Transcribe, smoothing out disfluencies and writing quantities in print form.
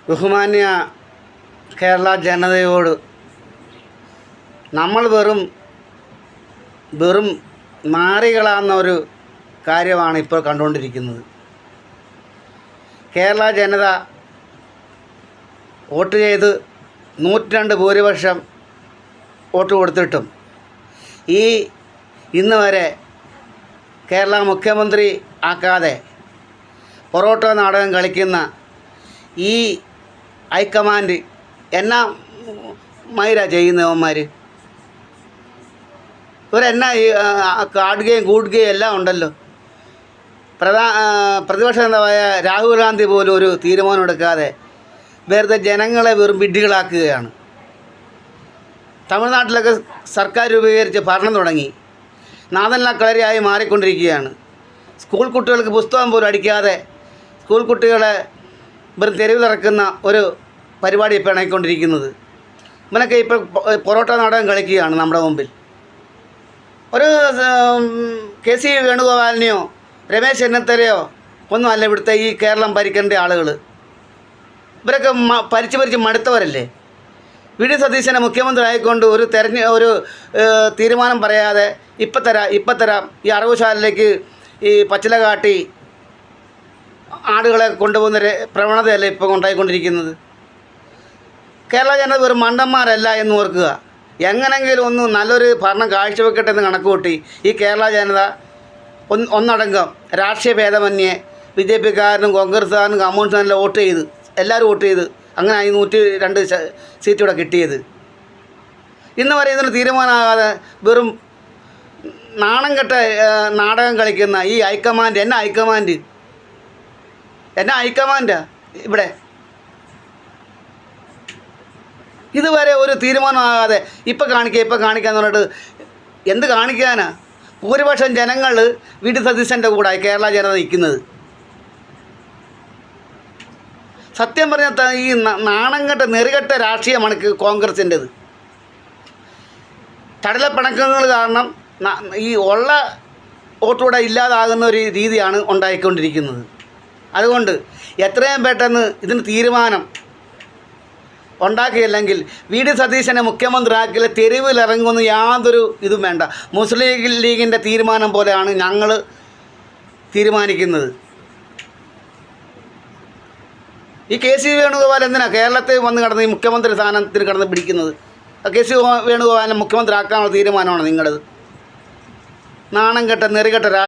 ബഹുമാന്യ കേരള ജനതയോട് നമ്മൾ വെറും നാറികളാന്നൊരു കാര്യമാണ് ഇപ്പോൾ കണ്ടുകൊണ്ടിരിക്കുന്നത്. കേരള ജനത വോട്ട് ചെയ്ത് 102 ഭൂരിപക്ഷം വോട്ട് കൊടുത്തിട്ടും ഇന്ന് വരെ കേരള മുഖ്യമന്ത്രി ആക്കാതെ പൊറോട്ട നാടകം കളിക്കുന്ന ഈ ഹൈക്കമാൻഡ് എന്നാ മൈര ചെയ്യുന്നവന്മാർ ഇവരെന്നാ കാടുകയും കൂടുകയും എല്ലാം ഉണ്ടല്ലോ. പ്രതിപക്ഷ നേതാവായ രാഹുൽ ഗാന്ധി പോലും ഒരു തീരുമാനം എടുക്കാതെ വെറുതെ ജനങ്ങളെ വെറും വിഡ്ഢികളാക്കുകയാണ്. തമിഴ്നാട്ടിലൊക്കെ സർക്കാർ രൂപീകരിച്ച് ഭരണം തുടങ്ങി. നാദൻല കളരിയായി മാറിക്കൊണ്ടിരിക്കുകയാണ്. സ്കൂൾ കുട്ടികൾക്ക് പുസ്തകം പോലും അടിക്കാതെ സ്കൂൾ കുട്ടികളെ വെറും തെരുവിലിറക്കുന്ന ഒരു പരിപാടി ഇപ്പോൾ ഇണങ്ങിക്കൊണ്ടിരിക്കുന്നത്. ഇവനൊക്കെ ഇപ്പോൾ പൊറോട്ട നാടകം കളിക്കുകയാണ് നമ്മുടെ മുമ്പിൽ. ഒരു KC വേണുഗോപാലിനെയോ രമേശ് ചെന്നിത്തലയോ ഒന്നും അല്ല ഇവിടുത്തെ ഈ കേരളം ഭരിക്കേണ്ട ആളുകൾ. ഇവരൊക്കെ ഭരിച്ച് മടുത്തവരല്ലേ. വി ഡി സതീശനെ മുഖ്യമന്ത്രി ആയിക്കൊണ്ട് ഒരു തീരുമാനം പറയാതെ ഇപ്പം തരാം ഈ അറവുശാലയിലേക്ക് ഈ പച്ചില കാട്ടി ആടുകളെ കൊണ്ടുപോകുന്ന പ്രവണതയല്ലേ ഇപ്പം ഉണ്ടായിക്കൊണ്ടിരിക്കുന്നത്. കേരള ജനത വെറും മണ്ടന്മാരല്ല എന്ന് ഓർക്കുക. എങ്ങനെങ്കിലും ഒന്ന് നല്ലൊരു ഭരണം കാഴ്ചവെക്കട്ടെ എന്ന് കണക്ക് കൂട്ടി ഈ കേരള ജനത ഒന്നടങ്കം രാഷ്ട്രീയ ഭേദമന്യേ BJPക്കാരനും കോൺഗ്രസ്സുകാരനും കമ്മ്യൂണിസ്റ്റുകാരനും വോട്ട് ചെയ്ത് എല്ലാവരും വോട്ട് ചെയ്ത് അങ്ങനെ 102 സീറ്റ് ഇവിടെ കിട്ടിയത്. ഇന്ന് വരെ ഇതിന് തീരുമാനമാകാതെ വെറും നാണം കെട്ട നാടകം കളിക്കുന്ന ഈ ഹൈക്കമാൻഡ് എന്നാ ഹൈക്കമാൻഡാ ഇവിടെ. ഇതുവരെ ഒരു തീരുമാനമാകാതെ ഇപ്പം കാണിക്കാന്ന് പറഞ്ഞിട്ട് എന്ത് കാണിക്കാനാ? ഭൂരിപക്ഷം ജനങ്ങൾ വി ഡി സതീശൻ്റെ കൂടെ കേരള ജനത നിൽക്കുന്നത്. സത്യം പറഞ്ഞാൽ ഈ നാണം കെട്ട നെറികെട്ട രാഷ്ട്രീയമാണ് കോൺഗ്രസിൻ്റെത്. ചടലപ്പിണക്കങ്ങൾ കാരണം ഈ ഉള്ള വോട്ടുകൂടെ ഇല്ലാതാകുന്ന ഒരു രീതിയാണ് ഉണ്ടായിക്കൊണ്ടിരിക്കുന്നത്. അതുകൊണ്ട് എത്രയും പെട്ടെന്ന് ഇതിന് തീരുമാനം ഉണ്ടാക്കിയില്ലെങ്കിൽ വി ഡി സതീശനെ മുഖ്യമന്ത്രി ആക്കില്ല തെരുവിലിറങ്ങുമെന്ന് യാതൊരു ഇതും വേണ്ട. മുസ്ലിം ലീഗിൻ്റെ തീരുമാനം പോലെയാണ് ഞങ്ങൾ തീരുമാനിക്കുന്നത്. ഈ KC വേണുഗോപാൽ എന്തിനാണ് കേരളത്തിൽ വന്ന് കിടന്ന് ഈ മുഖ്യമന്ത്രി സ്ഥാനത്തിന് കിടന്ന് പിടിക്കുന്നത്? KC വേണുഗോപാലിനെ മുഖ്യമന്ത്രി ആക്കാനുള്ള തീരുമാനമാണ് നിങ്ങളത്. നാണം കെട്ട നെറികെട്ട